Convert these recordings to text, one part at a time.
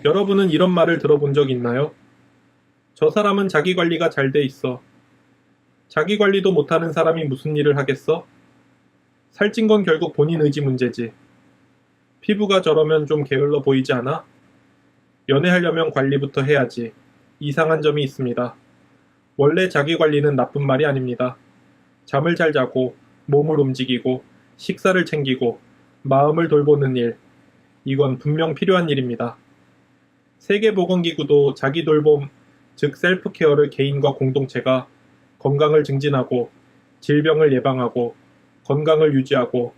여러분은 이런 말을 들어본 적 있나요? 저 사람은 자기 관리가 잘 돼 있어. 자기 관리도 못하는 사람이 무슨 일을 하겠어? 살찐 건 결국 본인 의지 문제지. 피부가 저러면 좀 게을러 보이지 않아? 연애하려면 관리부터 해야지. 이상한 점이 있습니다. 원래 자기 관리는 나쁜 말이 아닙니다. 잠을 잘 자고, 몸을 움직이고, 식사를 챙기고, 마음을 돌보는 일. 이건 분명 필요한 일입니다. 세계보건기구도 자기 돌봄, 즉 셀프케어를 개인과 공동체가 건강을 증진하고, 질병을 예방하고, 건강을 유지하고,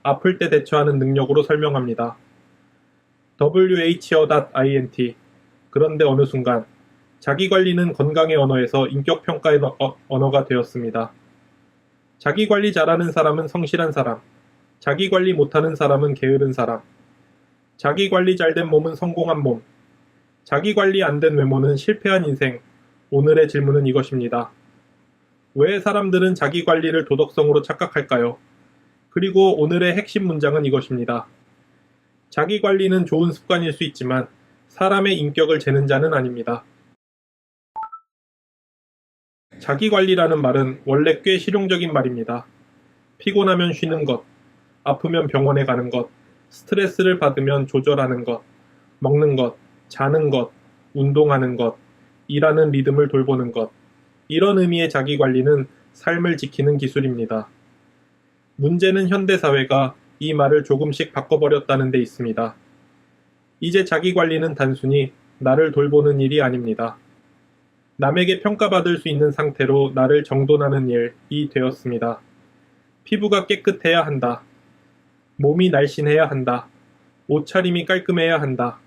아플 때 대처하는 능력으로 설명합니다. who.int. 그런데 어느 순간 자기관리는 건강의 언어에서 인격평가의 언어가 되었습니다. 자기관리 잘하는 사람은 성실한 사람, 자기관리 못하는 사람은 게으른 사람, 자기관리 잘된 몸은 성공한 몸, 자기관리 안 된 외모는 실패한 인생. 오늘의 질문은 이것입니다. 왜 사람들은 자기관리를 도덕성으로 착각할까요? 그리고 오늘의 핵심 문장은 이것입니다. 자기관리는 좋은 습관일 수 있지만 사람의 인격을 재는 자는 아닙니다. 자기관리라는 말은 원래 꽤 실용적인 말입니다. 피곤하면 쉬는 것, 아프면 병원에 가는 것, 스트레스를 받으면 조절하는 것, 먹는 것, 자는 것, 운동하는 것, 일하는 리듬을 돌보는 것. 이런 의미의 자기관리는 삶을 지키는 기술입니다. 문제는 현대사회가 이 말을 조금씩 바꿔버렸다는 데 있습니다. 이제 자기관리는 단순히 나를 돌보는 일이 아닙니다. 남에게 평가받을 수 있는 상태로 나를 정돈하는 일이 되었습니다. 피부가 깨끗해야 한다. 몸이 날씬해야 한다. 옷차림이 깔끔해야 한다.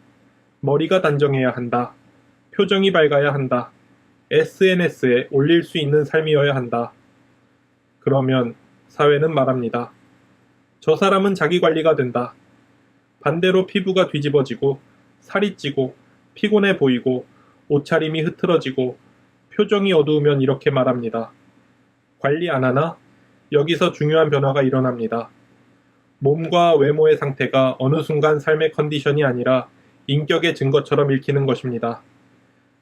머리가 단정해야 한다. 표정이 밝아야 한다. SNS에 올릴 수 있는 삶이어야 한다. 그러면 사회는 말합니다. 저 사람은 자기관리가 된다. 반대로 피부가 뒤집어지고, 살이 찌고, 피곤해 보이고, 옷차림이 흐트러지고, 표정이 어두우면 이렇게 말합니다. 관리 안 하나? 여기서 중요한 변화가 일어납니다. 몸과 외모의 상태가 어느 순간 삶의 컨디션이 아니라 인격의 증거처럼 읽히는 것입니다.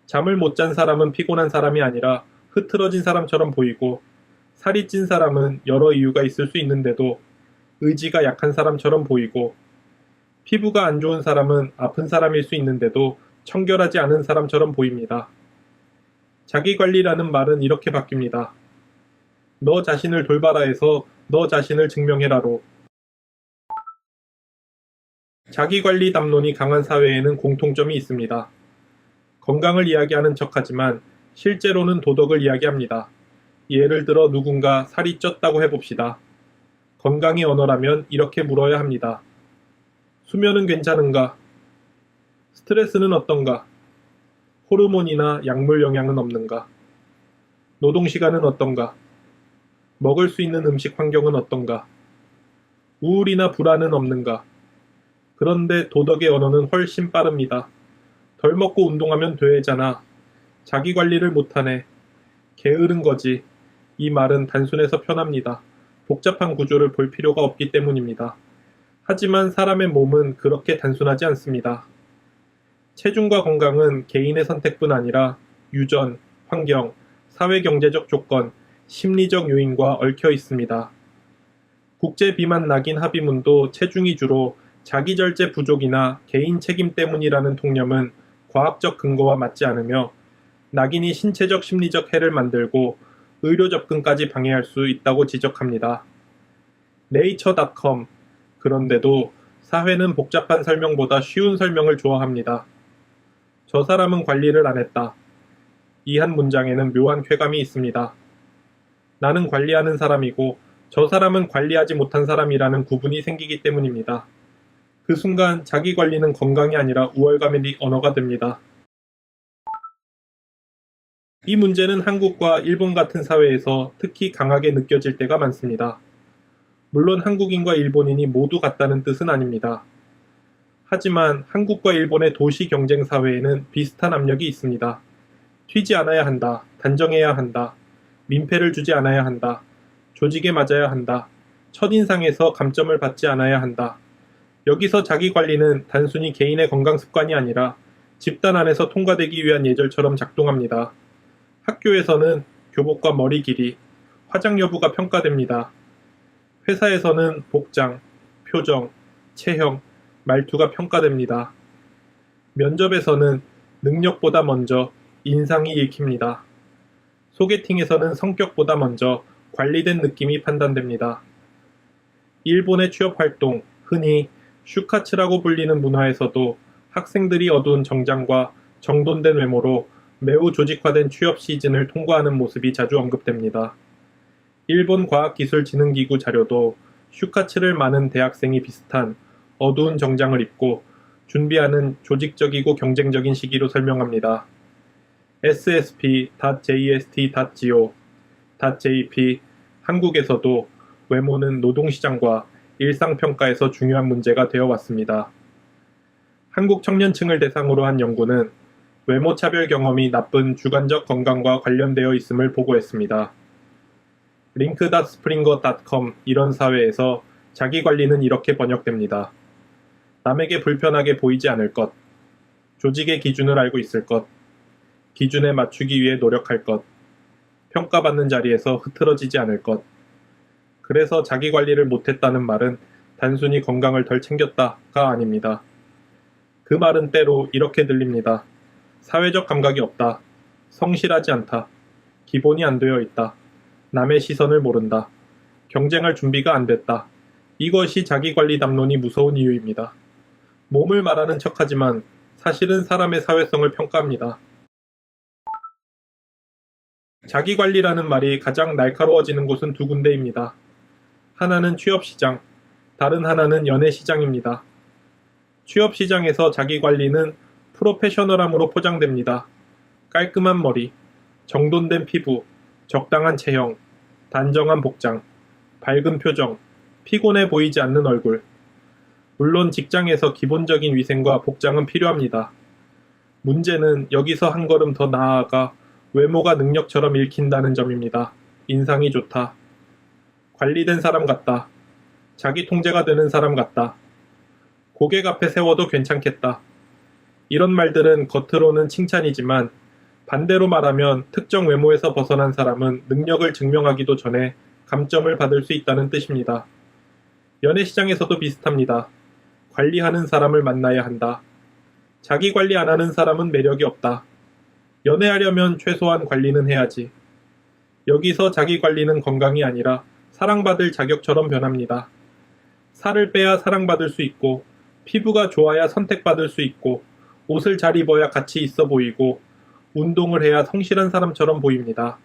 잠을 못 잔 사람은 피곤한 사람이 아니라 흐트러진 사람처럼 보이고, 살이 찐 사람은 여러 이유가 있을 수 있는데도 의지가 약한 사람처럼 보이고, 피부가 안 좋은 사람은 아픈 사람일 수 있는데도 청결하지 않은 사람처럼 보입니다. 자기관리라는 말은 이렇게 바뀝니다. 너 자신을 돌봐라에서 너 자신을 증명해라로. 자기관리 담론이 강한 사회에는 공통점이 있습니다. 건강을 이야기하는 척하지만 실제로는 도덕을 이야기합니다. 예를 들어 누군가 살이 쪘다고 해봅시다. 건강의 언어라면 이렇게 물어야 합니다. 수면은 괜찮은가? 스트레스는 어떤가? 호르몬이나 약물 영향은 없는가? 노동시간은 어떤가? 먹을 수 있는 음식 환경은 어떤가? 우울이나 불안은 없는가? 그런데 도덕의 언어는 훨씬 빠릅니다. 덜 먹고 운동하면 되잖아. 자기 관리를 못하네. 게으른 거지. 이 말은 단순해서 편합니다. 복잡한 구조를 볼 필요가 없기 때문입니다. 하지만 사람의 몸은 그렇게 단순하지 않습니다. 체중과 건강은 개인의 선택뿐 아니라 유전, 환경, 사회경제적 조건, 심리적 요인과 얽혀 있습니다. 국제비만 낙인 합의문도 체중이 주로 자기절제 부족이나 개인 책임 때문이라는 통념은 과학적 근거와 맞지 않으며 낙인이 신체적 심리적 해를 만들고 의료 접근까지 방해할 수 있다고 지적합니다. 네이처.com. 그런데도 사회는 복잡한 설명보다 쉬운 설명을 좋아합니다. 저 사람은 관리를 안 했다. 이 한 문장에는 묘한 쾌감이 있습니다. 나는 관리하는 사람이고 저 사람은 관리하지 못한 사람이라는 구분이 생기기 때문입니다. 그 순간 자기 관리는 건강이 아니라 우월감의 언어가 됩니다. 이 문제는 한국과 일본 같은 사회에서 특히 강하게 느껴질 때가 많습니다. 물론 한국인과 일본인이 모두 같다는 뜻은 아닙니다. 하지만 한국과 일본의 도시 경쟁 사회에는 비슷한 압력이 있습니다. 튀지 않아야 한다. 단정해야 한다. 민폐를 주지 않아야 한다. 조직에 맞아야 한다. 첫인상에서 감점을 받지 않아야 한다. 여기서 자기 관리는 단순히 개인의 건강 습관이 아니라 집단 안에서 통과되기 위한 예절처럼 작동합니다. 학교에서는 교복과 머리 길이, 화장 여부가 평가됩니다. 회사에서는 복장, 표정, 체형, 말투가 평가됩니다. 면접에서는 능력보다 먼저 인상이 읽힙니다. 소개팅에서는 성격보다 먼저 관리된 느낌이 판단됩니다. 일본의 취업활동, 흔히 슈카츠라고 불리는 문화에서도 학생들이 어두운 정장과 정돈된 외모로 매우 조직화된 취업 시즌을 통과하는 모습이 자주 언급됩니다. 일본 과학기술진흥기구 자료도 슈카츠를 많은 대학생이 비슷한 어두운 정장을 입고 준비하는 조직적이고 경쟁적인 시기로 설명합니다. ssp.jst.go.jp 한국에서도 외모는 노동시장과 일상평가에서 중요한 문제가 되어 왔습니다. 한국 청년층을 대상으로 한 연구는 외모 차별 경험이 나쁜 주관적 건강과 관련되어 있음을 보고했습니다. link.springer.com 이런 사회에서 자기관리는 이렇게 번역됩니다. 남에게 불편하게 보이지 않을 것, 조직의 기준을 알고 있을 것, 기준에 맞추기 위해 노력할 것, 평가받는 자리에서 흐트러지지 않을 것. 그래서 자기관리를 못했다는 말은 단순히 건강을 덜 챙겼다가 아닙니다. 그 말은 때로 이렇게 들립니다. 사회적 감각이 없다. 성실하지 않다. 기본이 안 되어 있다. 남의 시선을 모른다. 경쟁할 준비가 안 됐다. 이것이 자기관리 담론이 무서운 이유입니다. 몸을 말하는 척하지만 사실은 사람의 사회성을 평가합니다. 자기관리라는 말이 가장 날카로워지는 곳은 두 군데입니다. 하나는 취업시장, 다른 하나는 연애시장입니다. 취업시장에서 자기관리는 프로페셔널함으로 포장됩니다. 깔끔한 머리, 정돈된 피부, 적당한 체형, 단정한 복장, 밝은 표정, 피곤해 보이지 않는 얼굴. 물론 직장에서 기본적인 위생과 복장은 필요합니다. 문제는 여기서 한 걸음 더 나아가 외모가 능력처럼 읽힌다는 점입니다. 인상이 좋다. 관리된 사람 같다. 자기 통제가 되는 사람 같다. 고객 앞에 세워도 괜찮겠다. 이런 말들은 겉으로는 칭찬이지만 반대로 말하면 특정 외모에서 벗어난 사람은 능력을 증명하기도 전에 감점을 받을 수 있다는 뜻입니다. 연애시장에서도 비슷합니다. 관리하는 사람을 만나야 한다. 자기 관리 안 하는 사람은 매력이 없다. 연애하려면 최소한 관리는 해야지. 여기서 자기 관리는 건강이 아니라 사랑받을 자격처럼 변합니다. 살을 빼야 사랑받을 수 있고, 피부가 좋아야 선택받을 수 있고, 옷을 잘 입어야 가치 있어 보이고, 운동을 해야 성실한 사람처럼 보입니다.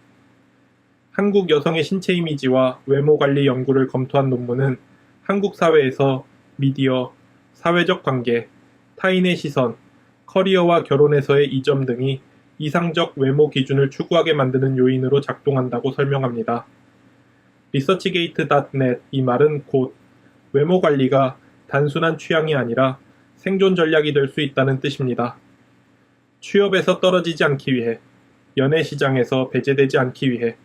한국 여성의 신체 이미지와 외모 관리 연구를 검토한 논문은 한국 사회에서 미디어, 사회적 관계, 타인의 시선, 커리어와 결혼에서의 이점 등이 이상적 외모 기준을 추구하게 만드는 요인으로 작동한다고 설명합니다. researchgate.net 이 말은 곧 외모 관리가 단순한 취향이 아니라 생존 전략이 될 수 있다는 뜻입니다. 취업에서 떨어지지 않기 위해, 연애 시장에서 배제되지 않기 위해,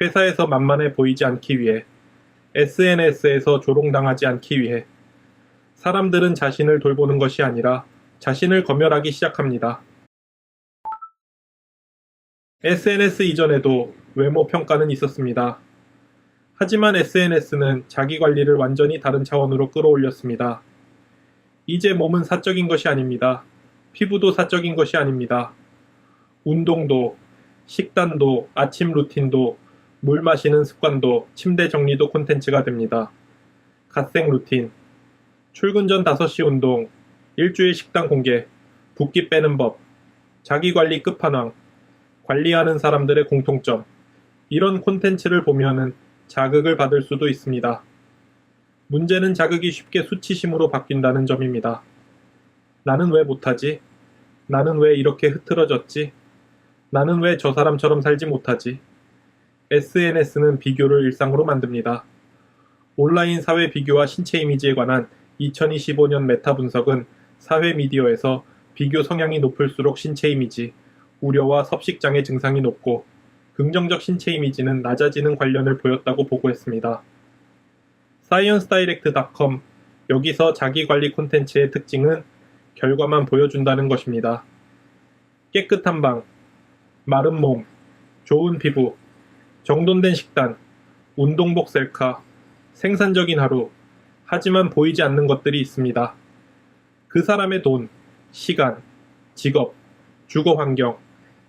회사에서 만만해 보이지 않기 위해, SNS에서 조롱당하지 않기 위해, 사람들은 자신을 돌보는 것이 아니라 자신을 검열하기 시작합니다. SNS 이전에도 외모 평가는 있었습니다. 하지만 SNS는 자기 관리를 완전히 다른 차원으로 끌어올렸습니다. 이제 몸은 사적인 것이 아닙니다. 피부도 사적인 것이 아닙니다. 운동도, 식단도, 아침 루틴도, 물 마시는 습관도, 침대 정리도 콘텐츠가 됩니다. 갓생 루틴, 출근 전 5시 운동, 일주일 식단 공개, 붓기 빼는 법, 자기관리 끝판왕, 관리하는 사람들의 공통점, 이런 콘텐츠를 보면은 자극을 받을 수도 있습니다. 문제는 자극이 쉽게 수치심으로 바뀐다는 점입니다. 나는 왜 못하지? 나는 왜 이렇게 흐트러졌지? 나는 왜 저 사람처럼 살지 못하지? SNS는 비교를 일상으로 만듭니다. 온라인 사회 비교와 신체 이미지에 관한 2025년 메타 분석은 사회 미디어에서 비교 성향이 높을수록 신체 이미지, 우려와 섭식장애 증상이 높고 긍정적 신체 이미지는 낮아지는 관련을 보였다고 보고했습니다. sciencedirect.com 여기서 자기관리 콘텐츠의 특징은 결과만 보여준다는 것입니다. 깨끗한 방, 마른 몸, 좋은 피부, 정돈된 식단, 운동복 셀카, 생산적인 하루, 하지만 보이지 않는 것들이 있습니다. 그 사람의 돈, 시간, 직업, 주거 환경,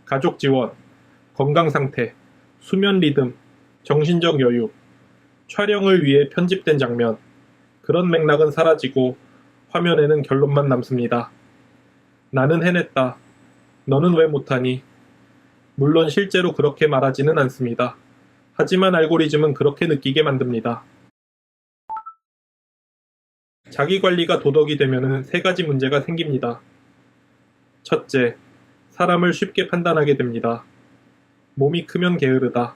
가족 지원, 건강 상태, 수면 리듬, 정신적 여유, 촬영을 위해 편집된 장면, 그런 맥락은 사라지고 화면에는 결론만 남습니다. 나는 해냈다. 너는 왜 못하니? 물론 실제로 그렇게 말하지는 않습니다. 하지만 알고리즘은 그렇게 느끼게 만듭니다. 자기관리가 도덕이 되면은 세 가지 문제가 생깁니다. 첫째, 사람을 쉽게 판단하게 됩니다. 몸이 크면 게으르다.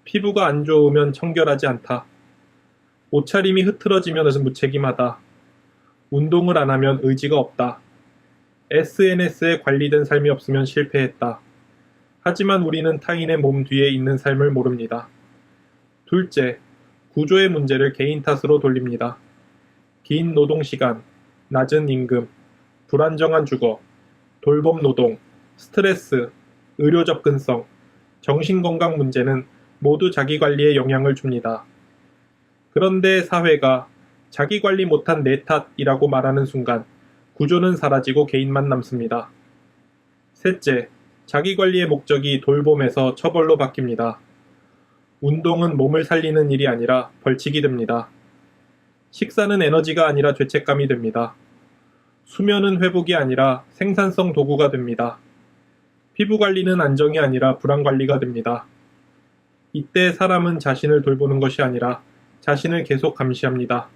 피부가 안 좋으면 청결하지 않다. 옷차림이 흐트러지면 무책임하다. 운동을 안 하면 의지가 없다. SNS에 관리된 삶이 없으면 실패했다. 하지만 우리는 타인의 몸 뒤에 있는 삶을 모릅니다. 둘째, 구조의 문제를 개인 탓으로 돌립니다. 긴 노동시간, 낮은 임금, 불안정한 주거, 돌봄 노동, 스트레스, 의료 접근성, 정신건강 문제는 모두 자기관리에 영향을 줍니다. 그런데 사회가 자기관리 못한 내 탓이라고 말하는 순간 구조는 사라지고 개인만 남습니다. 셋째, 자기관리의 목적이 돌봄에서 처벌로 바뀝니다. 운동은 몸을 살리는 일이 아니라 벌칙이 됩니다. 식사는 에너지가 아니라 죄책감이 됩니다. 수면은 회복이 아니라 생산성 도구가 됩니다. 피부 관리는 안정이 아니라 불안 관리가 됩니다. 이때 사람은 자신을 돌보는 것이 아니라 자신을 계속 감시합니다.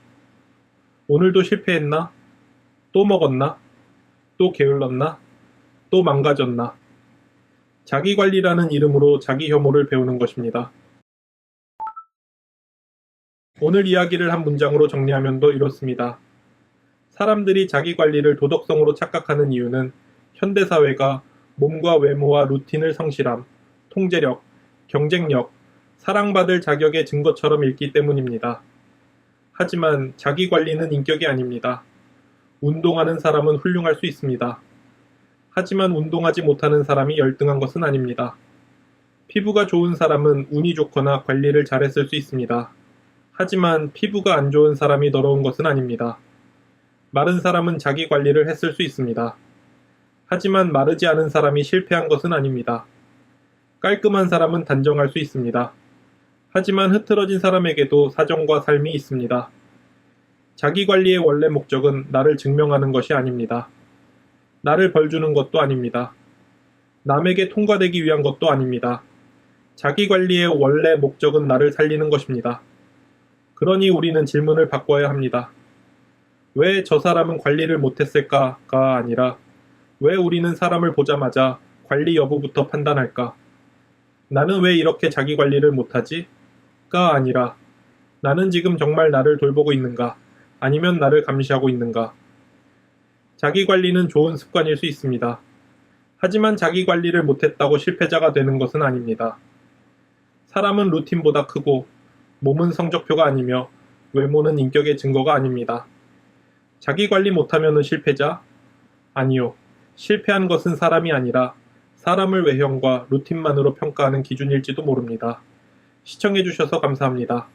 오늘도 실패했나? 또 먹었나? 또 게을렀나? 또 망가졌나? 자기관리라는 이름으로 자기 혐오를 배우는 것입니다. 오늘 이야기를 한 문장으로 정리하면 이렇습니다. 사람들이 자기관리를 도덕성으로 착각하는 이유는 현대사회가 몸과 외모와 루틴을 성실함, 통제력, 경쟁력, 사랑받을 자격의 증거처럼 읽기 때문입니다. 하지만 자기관리는 인격이 아닙니다. 운동하는 사람은 훌륭할 수 있습니다. 하지만 운동하지 못하는 사람이 열등한 것은 아닙니다. 피부가 좋은 사람은 운이 좋거나 관리를 잘했을 수 있습니다. 하지만 피부가 안 좋은 사람이 더러운 것은 아닙니다. 마른 사람은 자기 관리를 했을 수 있습니다. 하지만 마르지 않은 사람이 실패한 것은 아닙니다. 깔끔한 사람은 단정할 수 있습니다. 하지만 흐트러진 사람에게도 사정과 삶이 있습니다. 자기 관리의 원래 목적은 나를 증명하는 것이 아닙니다. 나를 벌주는 것도 아닙니다. 남에게 통과되기 위한 것도 아닙니다. 자기 관리의 원래 목적은 나를 살리는 것입니다. 그러니 우리는 질문을 바꿔야 합니다. 왜 저 사람은 관리를 못했을까가 아니라 왜 우리는 사람을 보자마자 관리 여부부터 판단할까? 나는 왜 이렇게 자기 관리를 못하지? 가 아니라 나는 지금 정말 나를 돌보고 있는가? 아니면 나를 감시하고 있는가? 자기 관리는 좋은 습관일 수 있습니다. 하지만 자기 관리를 못했다고 실패자가 되는 것은 아닙니다. 사람은 루틴보다 크고 몸은 성적표가 아니며 외모는 인격의 증거가 아닙니다. 자기 관리 못하면 실패자? 아니요. 실패한 것은 사람이 아니라 사람을 외형과 루틴만으로 평가하는 기준일지도 모릅니다. 시청해주셔서 감사합니다.